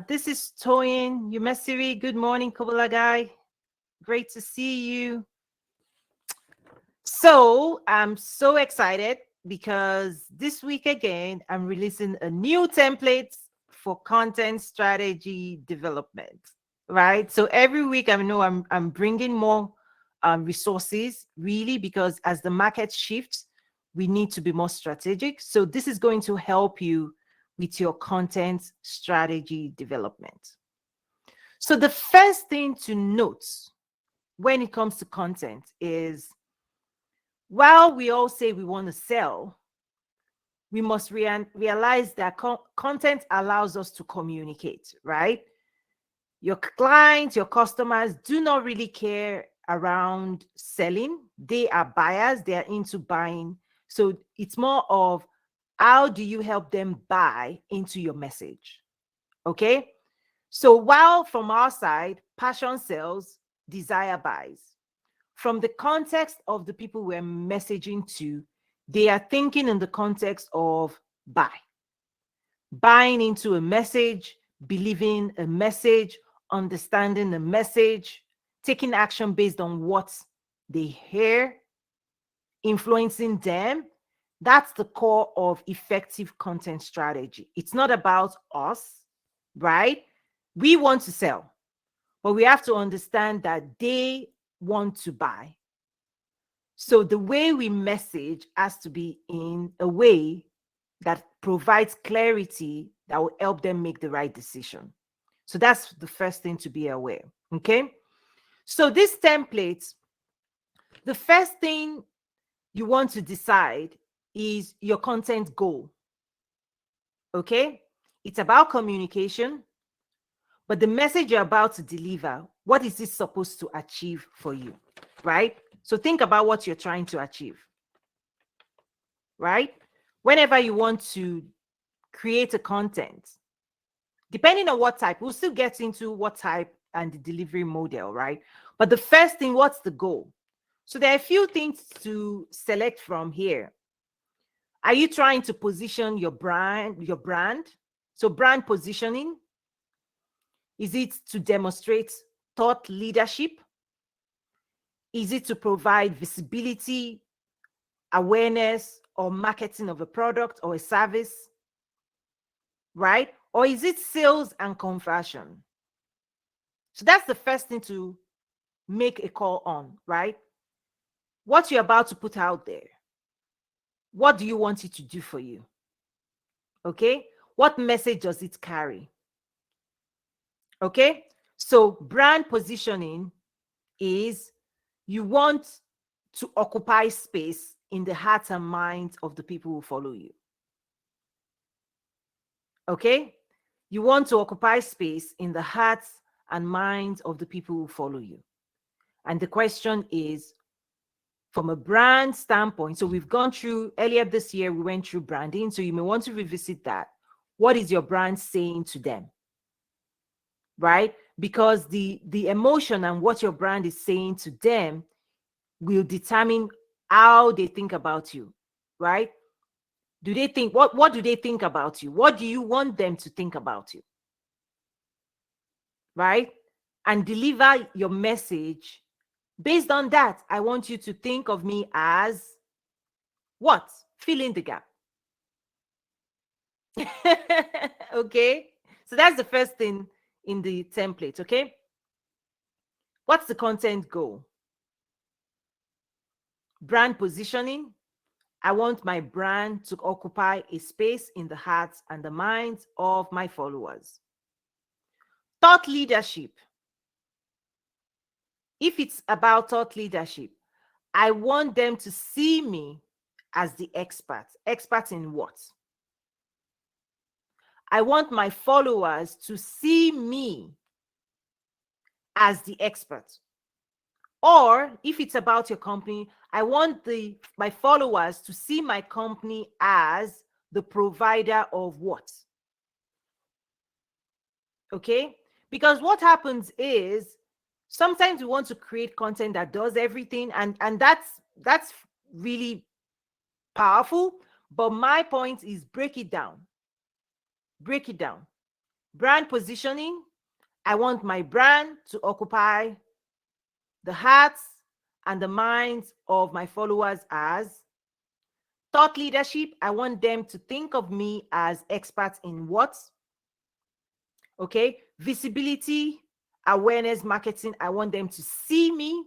This is Toyin Umesiri. Good morning, Kubala guy. Great to see you. So I'm so excited because this week again, I'm releasing a new template for content strategy development, right? So every week I know I'm bringing more resources really because as the market shifts, we need to be more strategic. So this is going to help you with your content strategy development. So the first thing to note when it comes to content is while we all say we want to sell, we must realize that content allows us to communicate, right? Your clients, your customers do not really care around selling. They are buyers, they are into buying. So it's more of how do you help them buy into your message? Okay. So while from our side, passion sells, desire buys. From the context of the people we're messaging to, they are thinking in the context of buy. Buying into a message, believing a message, understanding the message, taking action based on what they hear, influencing them. That's the core of effective content strategy. It's not about us, right? We want to sell, but we have to understand that they want to buy. So the way we message has to be in a way that provides clarity that will help them make the right decision. So that's the first thing to be aware. Okay. So this template, the first thing you want to decide is your content goal. Okay. It's about communication, but the message you're about to deliver, what is this supposed to achieve for you? Right? So think about what you're trying to achieve. Right? Whenever you want to create a content, depending on what type, we'll still get into what type and the delivery model, right? But the first thing, what's the goal? So there are a few things to select from here. Are you trying to position your brand? So brand positioning, is it to demonstrate thought leadership? Is it to provide visibility, awareness, or marketing of a product or a service? Right? Or is it sales and conversion? So that's the first thing to make a call on, right? What you're about to put out there. What do you want it to do for you? Okay? What message does it carry? Okay? So brand positioning is you want to occupy space in the hearts and minds of the people who follow you. Okay? You want to occupy space in the hearts and minds of the people who follow you. And the question is, from a brand standpoint, so we've gone through, earlier this year, we went through branding, so you may want to revisit that. What is your brand saying to them? Right? Because the emotion and what your brand is saying to them will determine how they think about you, right? Do they think, what do they think about you? What do you want them to think about you? Right? And deliver your message based on that. I want you to think of me as what? Fill in the gap. Okay? So that's the first thing in the template, okay? What's the content goal? Brand positioning. I want my brand to occupy a space in the hearts and the minds of my followers. Thought leadership. If it's about thought leadership, I want them to see me as the expert. Expert in what? I want my followers to see me as the expert. Or if it's about your company, I want my followers to see my company as the provider of what? Okay? Because what happens is sometimes we want to create content that does everything, and that's really powerful. But my point is break it down. Break it down. Brand positioning, I want my brand to occupy the hearts and the minds of my followers as. Thought leadership, I want them to think of me as experts in what? Okay. Visibility, awareness marketing, I want them to see me.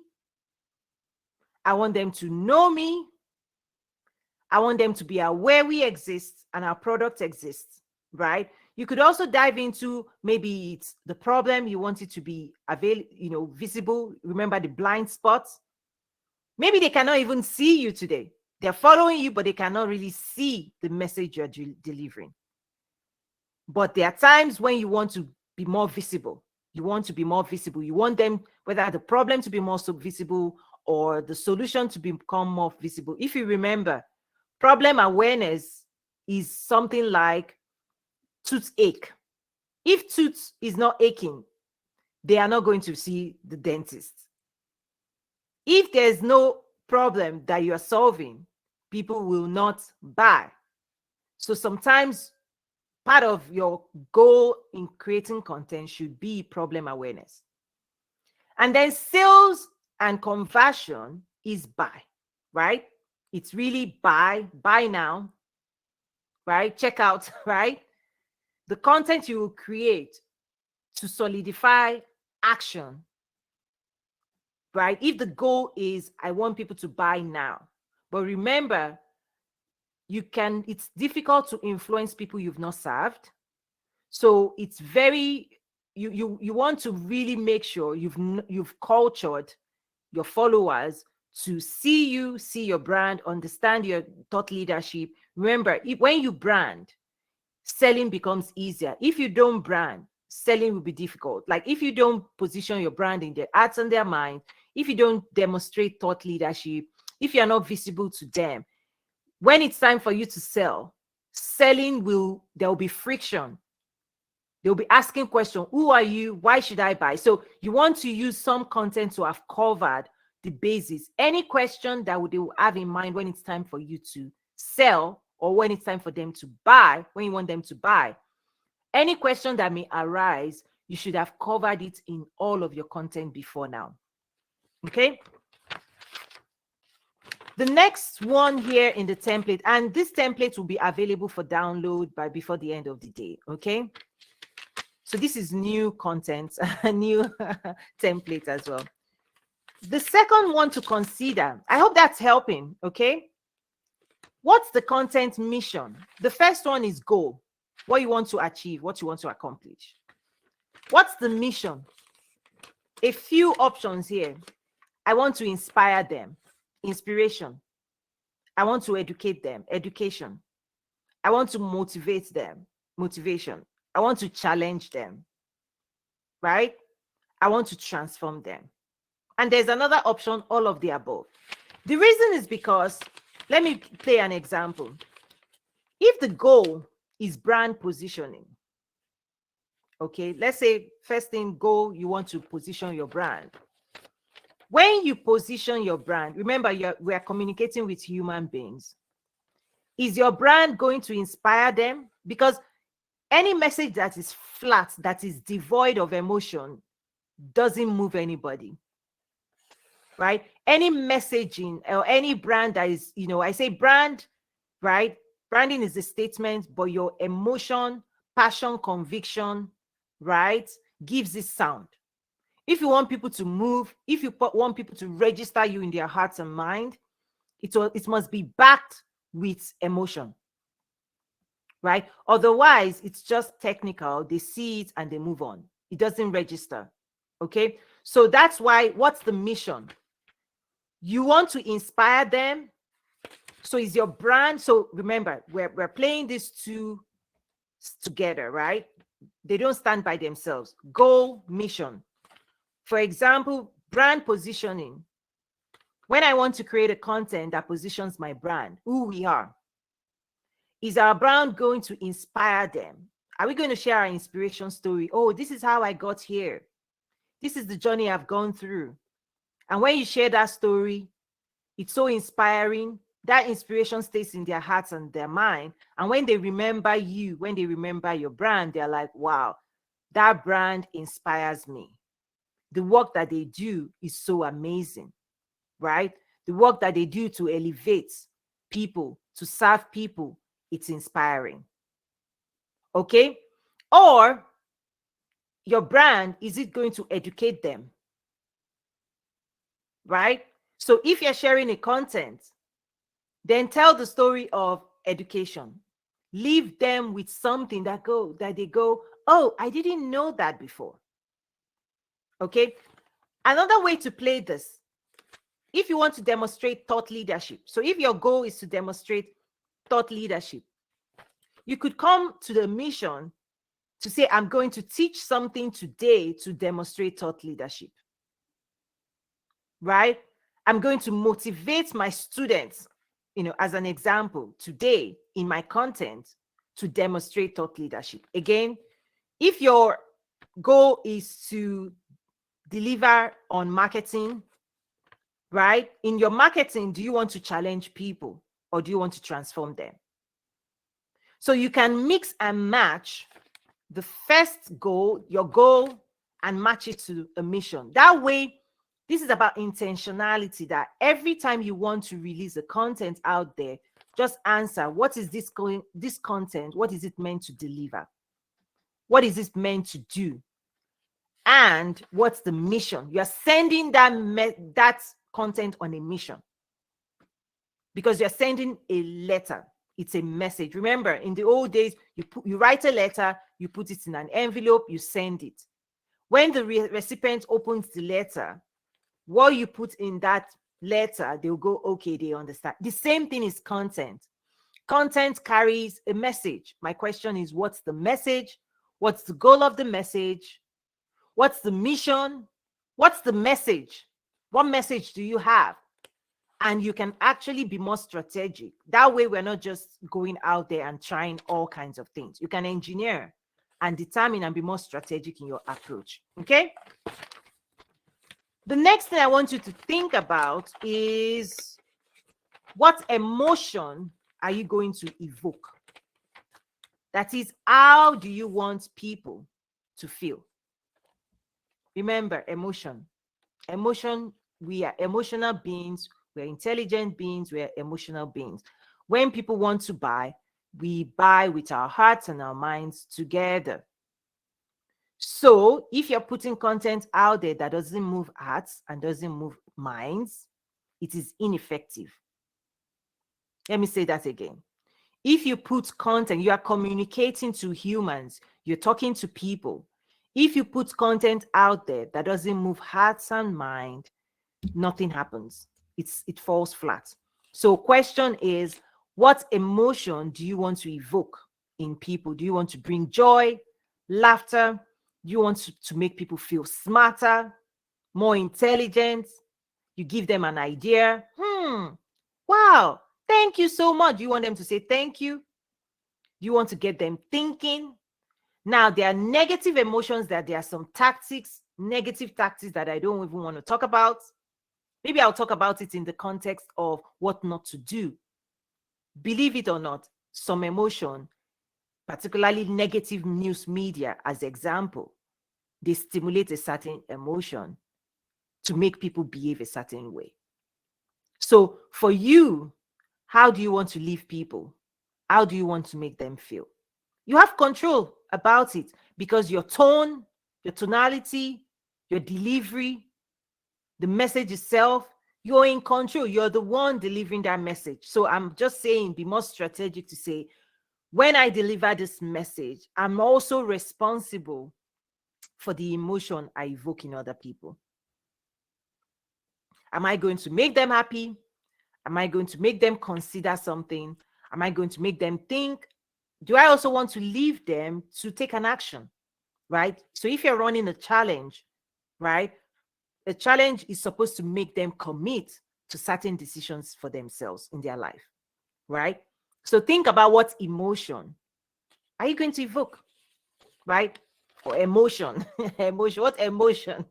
I want them to know me. I want them to be aware we exist and our product exists, right? You could also dive into maybe it's the problem, you want it to be visible. Remember the blind spots. Maybe they cannot even see you today. They're following you, but they cannot really see the message you're delivering. But there are times when you want to be more visible. You want to be more visible. You want them, whether the problem to be more visible or the solution to become more visible. If you remember, problem awareness is something like toothache. If tooth is not aching, they are not going to see the dentist. If there's no problem that you are solving, people will not buy. So sometimes part of your goal in creating content should be problem awareness. And then sales and conversion is buy, right? It's really buy now, right? Check out, right? The content you will create to solidify action, right? If the goal is, I want people to buy now. But remember, it's difficult to influence people you've not served. So it's you want to really make sure you've cultured your followers to see you, see your brand, understand your thought leadership. Remember, when you brand, selling becomes easier. If you don't brand, selling will be difficult. Like if you don't position your brand in their hearts and their mind, if you don't demonstrate thought leadership, if you're not visible to them, when it's time for you to sell, there will be friction. They'll be asking questions. Who are you? Why should I buy? So you want to use some content to have covered the basis. Any question that they will have in mind when it's time for you to sell or when it's time for them to buy, when you want them to buy, any question that may arise, you should have covered it in all of your content before now. Okay. The next one here in the template, and this template will be available for download before the end of the day. Okay. So this is new content, a new template as well. The second one to consider, I hope that's helping. Okay. What's the content mission? The first one is goal, what you want to achieve, what you want to accomplish. What's the mission? A few options here. I want to inspire them, inspiration. I want to educate them, education. I want to motivate them, motivation. I want to challenge them, right? I want to transform them. And there's another option, all of the above. The reason is because, let me play an example. If the goal is brand positioning, okay, let's say first thing, goal, you want to position your brand. When you position your brand, remember, we are communicating with human beings. Is your brand going to inspire them? Because any message that is flat, that is devoid of emotion, doesn't move anybody, right? Any messaging or any brand that is, I say brand, right? Branding is a statement, but your emotion, passion, conviction, right, gives this sound. If you want people to move, if you want people to register you in their hearts and mind, it must be backed with emotion, right? Otherwise, it's just technical. They see it and they move on. It doesn't register, okay? So that's why, what's the mission? You want to inspire them. So is your brand, so remember, we're playing these two together, right? They don't stand by themselves. Goal, mission. For example, brand positioning. When I want to create a content that positions my brand, who we are, is our brand going to inspire them? Are we going to share our inspiration story? Oh, this is how I got here. This is the journey I've gone through. And when you share that story, it's so inspiring. That inspiration stays in their hearts and their mind. And when they remember you, when they remember your brand, they're like, wow, That brand inspires me. The work that they do is so amazing, right? The work that they do to elevate people, to serve people, it's inspiring. Okay? Or your brand, is it going to educate them? Right? So if you're sharing a content, then tell the story of education. Leave them with something that they go, oh, I didn't know that before. Okay? Another way to play this, if you want to demonstrate thought leadership. So if your goal is to demonstrate thought leadership, you could come to the mission to say, I'm going to teach something today to demonstrate thought leadership. Right? I'm going to motivate my students, as an example, today in my content to demonstrate thought leadership. Again, if your goal is to deliver on marketing, right? In your marketing, do you want to challenge people or do you want to transform them? So you can mix and match the first goal, your goal, and match it to a mission. That way, this is about intentionality, that every time you want to release a content out there, just answer, what is this content? What is it meant to deliver? What is it meant to do? And what's the mission? You're sending that content on a mission because you're sending a letter. It's a message. Remember, in the old days, you write a letter, you put it in an envelope, you send it. When the recipient opens the letter, what you put in that letter, they'll go, okay, they understand. The same thing is content. Content carries a message. My question is, what's the message? What's the goal of the message? What's the mission? What's the message? What message do you have? And you can actually be more strategic. That way, we're not just going out there and trying all kinds of things. You can engineer and determine and be more strategic in your approach. Okay? The next thing I want you to think about is, what emotion are you going to evoke? That is, how do you want people to feel? Remember, emotion. Emotion, we are emotional beings. We're intelligent beings. We're emotional beings. When people want to buy, we buy with our hearts and our minds together. So if you're putting content out there that doesn't move hearts and doesn't move minds, it is ineffective. Let me say that again. If you put content, you are communicating to humans, you're talking to people. If you put content out there that doesn't move hearts and mind, nothing happens. It falls flat. So question is, what emotion do you want to evoke in people? Do you want to bring joy, laughter? Do you want to make people feel smarter, more intelligent? You give them an idea. Wow, thank you so much. Do you want them to say thank you? Do you want to get them thinking? Now, there are negative emotions, that there are some negative tactics that I don't even want to talk about. Maybe I'll talk about it in the context of what not to do. Believe it or not, some emotion, particularly negative news media as example, they stimulate a certain emotion to make people behave a certain way. So for you, how do you want to leave people? How do you want to make them feel? You have control about it because your tone, your tonality, your delivery, the message itself, you're in control. You're the one delivering that message. So I'm just saying, be more strategic to say, when I deliver this message, I'm also responsible for the emotion I evoke in other people. Am I going to make them happy? Am I going to make them consider something? Am I going to make them think? Do I also want to leave them to take an action, right? So if you're running a challenge, right, a challenge is supposed to make them commit to certain decisions for themselves in their life, right? So think about what emotion are you going to evoke, right? Or emotion, emotion, what emotion?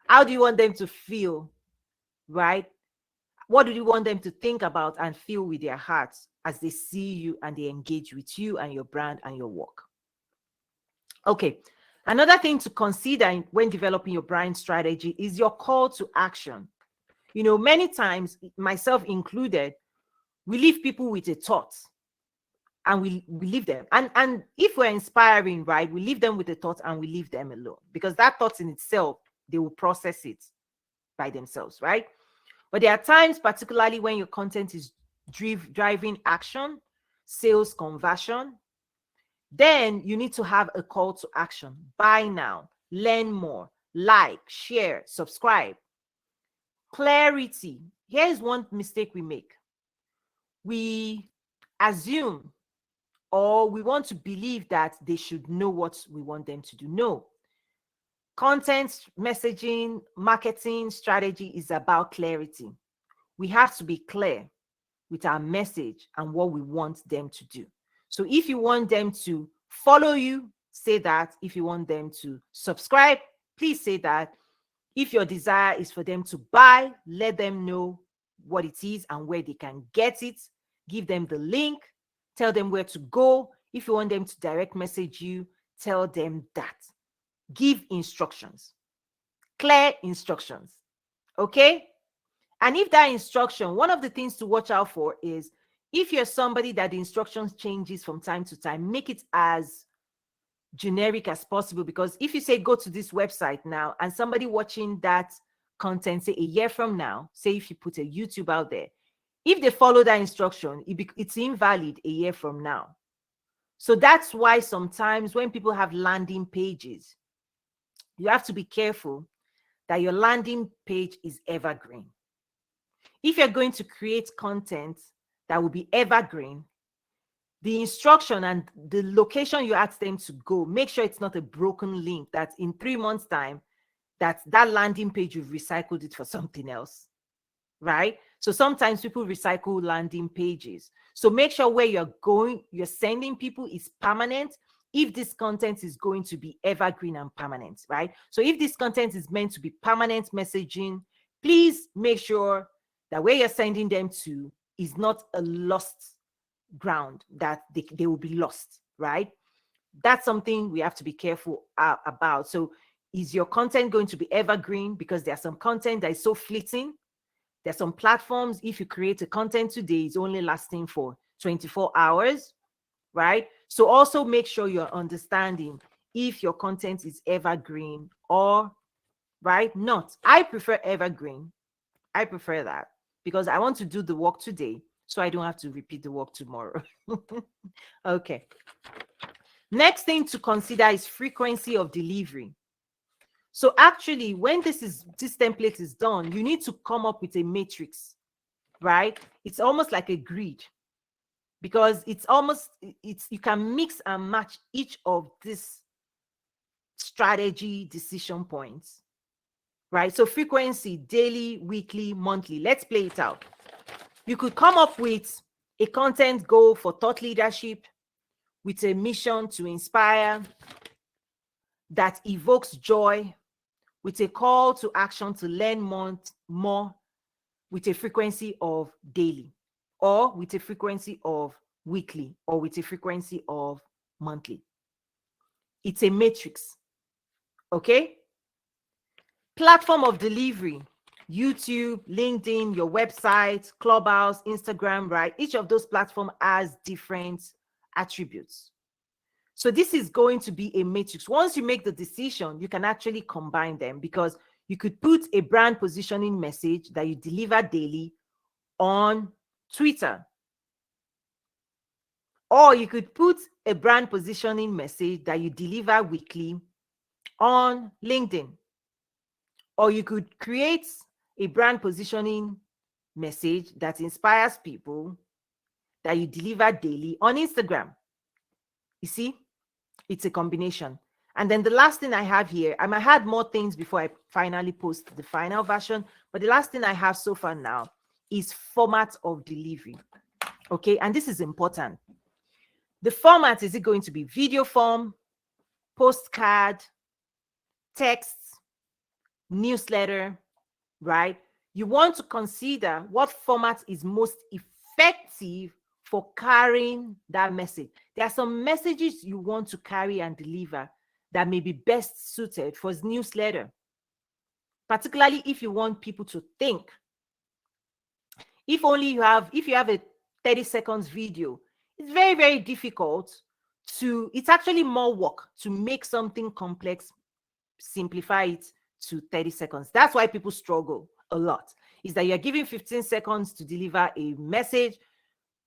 How do you want them to feel, right? What do you want them to think about and feel with their hearts as they see you and they engage with you and your brand and your work? Okay, Another thing to consider when developing your brand strategy is your call to action. Many times, myself included, we leave people with a thought and we leave them. And if we're inspiring, right, we leave them with a thought and we leave them alone, because that thought in itself, they will process it by themselves, right? But there are times, particularly when your content is driving action, sales, conversion, then you need to have a call to action. Buy now, learn more, like, share, subscribe. Clarity. Here's one mistake we make. We assume, or we want to believe that they should know what we want them to do. No. Content, messaging, marketing strategy is about clarity. We have to be clear with our message and what we want them to do. So if you want them to follow you, say that. If you want them to subscribe, please say that. If your desire is for them to buy, let them know what it is and where they can get it. Give them the link. Tell them where to go. If you want them to direct message you, tell them that. Give instructions. Clear instructions. Okay? And if that instruction, one of the things to watch out for is, if you're somebody that the instructions changes from time to time, make it as generic as possible. Because if you say go to this website now, and somebody watching that content, say a year from now, say if you put a YouTube out there, if they follow that instruction, it's invalid a year from now. So that's why sometimes when people have landing pages, you have to be careful that your landing page is evergreen. If you're going to create content that will be evergreen, the instruction and the location you ask them to go, make sure it's not a broken link that in 3 months' time, that landing page, you've recycled it for something else, right? So sometimes people recycle landing pages. So make sure where you're sending people is permanent, if this content is going to be evergreen and permanent, right? So if this content is meant to be permanent messaging, please make sure that where you're sending them to is not a lost ground, that they will be lost, right? That's something we have to be careful about. So is your content going to be evergreen? Because there's some content that is so fleeting. There's some platforms, if you create a content today, it's only lasting for 24 hours, right? So also make sure you're understanding if your content is evergreen or, right, not. I prefer evergreen. I prefer that because I want to do the work today so I don't have to repeat the work tomorrow. Okay. Next thing to consider is frequency of delivery. So actually, when this template is done, you need to come up with a matrix, right? It's almost like a grid, because you can mix and match each of these strategy decision points, right? So frequency, daily, weekly, monthly. Let's play it out. You could come up with a content goal for thought leadership with a mission to inspire that evokes joy, with a call to action to learn more, with a frequency of daily, or with a frequency of weekly, or with a frequency of monthly. It's a matrix. Okay? Platform of delivery: YouTube, LinkedIn, your website, Clubhouse, Instagram, right? Each of those platforms has different attributes. So this is going to be a matrix. Once you make the decision, you can actually combine them, because you could put a brand positioning message that you deliver daily on Twitter. Or you could put a brand positioning message that you deliver weekly on LinkedIn. Or you could create a brand positioning message that inspires people that you deliver daily on Instagram. You see? It's a combination. And then the last thing I have here, I might add more things before I finally post the final version, but the last thing I have so far now is format of delivery. Okay, and this is important. The format, is it going to be video form, postcard, text, newsletter, right? You want to consider what format is most effective for carrying that message. There are some messages you want to carry and deliver that may be best suited for his newsletter, particularly if you want people to think. If you have a 30 seconds video, it's very, very difficult it's actually more work to make something complex, simplify it to 30 seconds. That's why people struggle a lot, is that you're giving 15 seconds to deliver a message.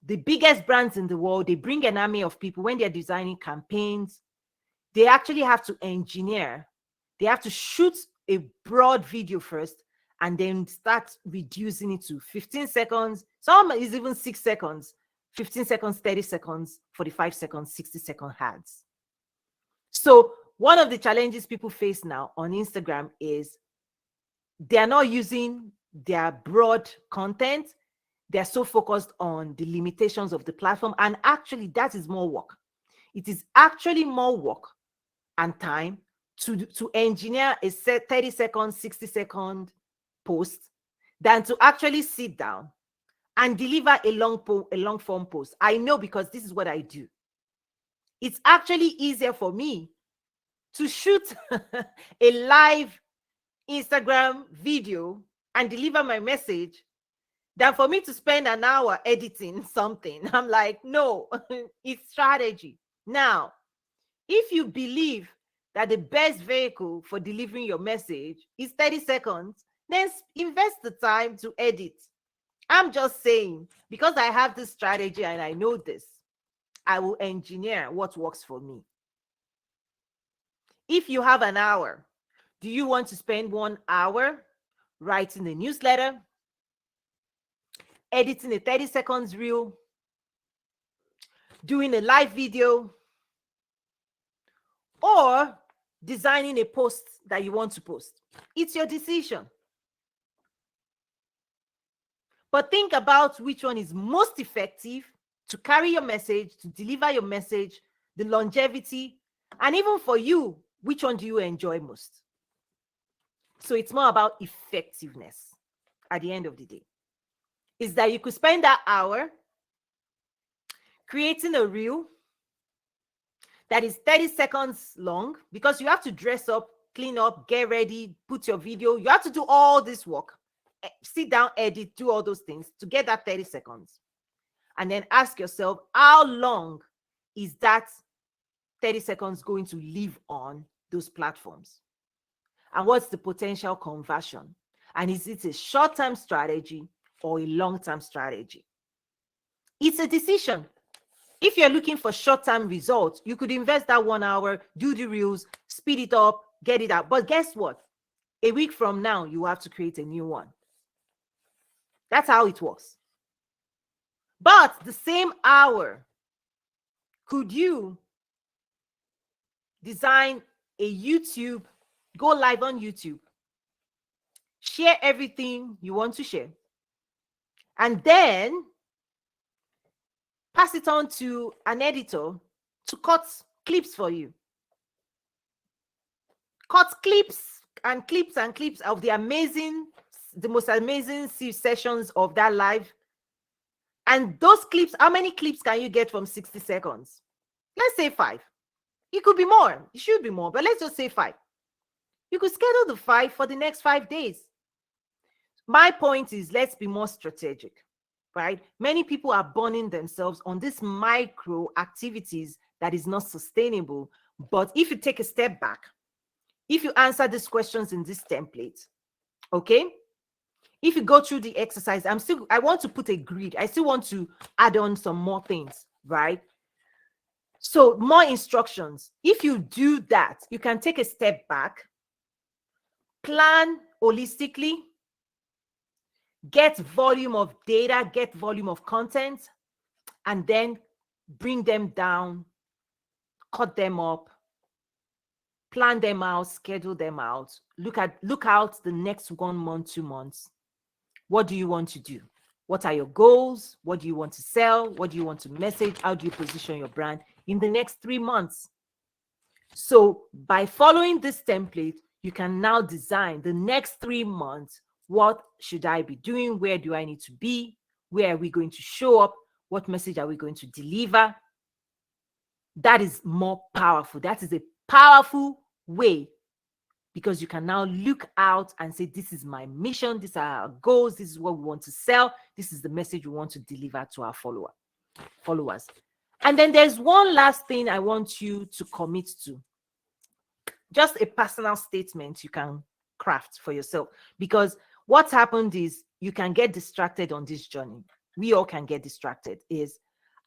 The biggest brands in the world, they bring an army of people when they're designing campaigns. They actually have to engineer. They have to shoot a broad video first and then start reducing it to 15 seconds. Some is even 6 seconds, 15 seconds, 30 seconds, 45 seconds, 60-second ads. So one of the challenges people face now on Instagram is they're not using their broad content. They're so focused on the limitations of the platform. And actually, that is more work. It is actually more work and time to engineer a 30-second, 60-second post than to actually sit down and deliver a long form post. I know, because this is what I do. It's actually easier for me to shoot a live Instagram video and deliver my message than for me to spend an hour editing something. I'm like, no, it's strategy. Now, if you believe that the best vehicle for delivering your message is 30 seconds, then invest the time to edit. I'm just saying, because I have this strategy and I know this, I will engineer what works for me. If you have an hour, do you want to spend 1 hour writing a newsletter, editing a 30 seconds reel, doing a live video, or designing a post that you want to post? It's your decision. But think about which one is most effective to carry your message, to deliver your message, the longevity, and even for you, which one do you enjoy most? So it's more about effectiveness at the end of the day. Is that you could spend that hour creating a reel that is 30 seconds long, because you have to dress up, clean up, get ready, put your video. You have to do all this work, sit down, edit, do all those things to get that 30 seconds. And then ask yourself, how long is that 30 seconds going to live on those platforms? And what's the potential conversion? And is it a short-term strategy or a long-term strategy? It's a decision. If you're looking for short-term results, you could invest that 1 hour, do the reels, speed it up, get it out. But guess what? A week from now, you have to create a new one. That's how it works. But the same hour, could you design a YouTube, go live on YouTube, share everything you want to share, and then pass it on to an editor to cut clips for you? Cut clips and clips and clips of the most amazing sessions of that live. And those clips, how many clips can you get from 60 seconds? Let's say 5. It could be more. It should be more, but let's just say 5. You could schedule the 5 for the next 5 days. My point is, let's be more strategic, right? Many people are burning themselves on these micro activities that is not sustainable. But if you take a step back, if you answer these questions in this template, okay? If you go through the exercise, I want to put a grid. I still want to add on some more things, right? So more instructions. If you do that, you can take a step back, plan holistically, get volume of data, get volume of content, and then bring them down, cut them up, plan them out, schedule them out, look out the next 1 month, 2 months. What do you want to do? What are your goals? What do you want to sell? What do you want to message? How do you position your brand in the next 3 months? So by following this template, you can now design the next 3 months. What should I be doing? Where do I need to be? Where are we going to show up? What message are we going to deliver? That is more powerful. That is a powerful way, because you can now look out and say, this is my mission, these are our goals, this is what we want to sell, this is the message we want to deliver to our followers. And then there's one last thing I want you to commit to. Just a personal statement you can craft for yourself, because what's happened is you can get distracted on this journey. We all can get distracted.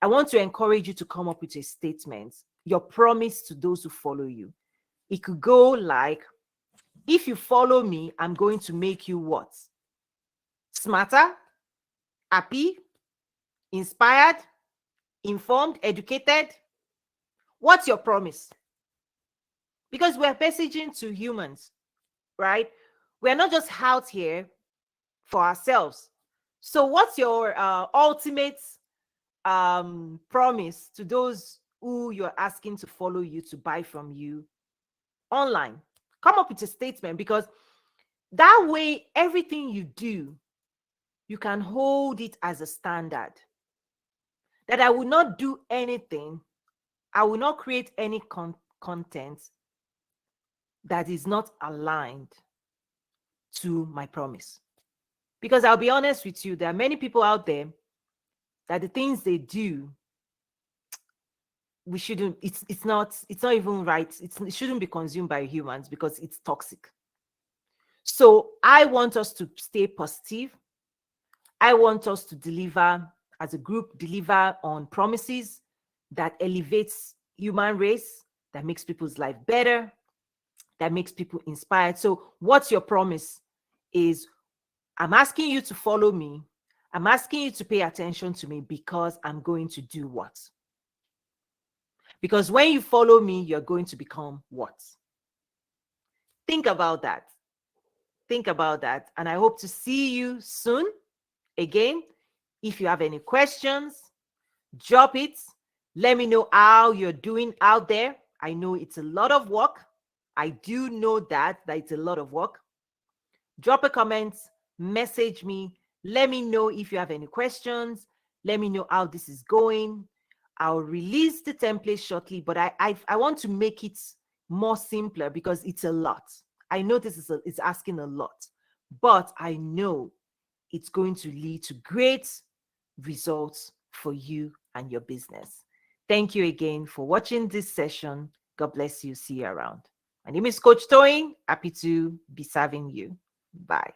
I want to encourage you to come up with a statement, your promise to those who follow you. It could go like, if you follow me, I'm going to make you what? Smarter, happy, inspired, informed, educated. What's your promise? Because we're messaging to humans, right? We're not just out here for ourselves. So what's your ultimate promise to those who you're asking to follow you, to buy from you online? Come up with a statement, because that way, everything you do, you can hold it as a standard. That I will not do anything, I will not create any content that is not aligned to my promise. Because I'll be honest with you, there are many people out there that the things they do, we shouldn't, it's not even right. It shouldn't be consumed by humans, because it's toxic. So I want us to stay positive. I want us to deliver, as a group, deliver on promises that elevates human race, that makes people's life better, that makes people inspired. So what's your promise? Is I'm asking you to follow me. I'm asking you to pay attention to me, because I'm going to do what? Because when you follow me, you're going to become what? Think about that. Think about that. And I hope to see you soon. Again, if you have any questions, drop it. Let me know how you're doing out there. I know it's a lot of work. I do know that it's a lot of work. Drop a comment, message me. Let me know if you have any questions. Let me know how this is going. I'll release the template shortly, but I want to make it more simpler, because it's a lot. I know it's asking a lot, but I know it's going to lead to great results for you and your business. Thank you again for watching this session. God bless you. See you around. My name is Coach Toyin. Happy to be serving you. Bye.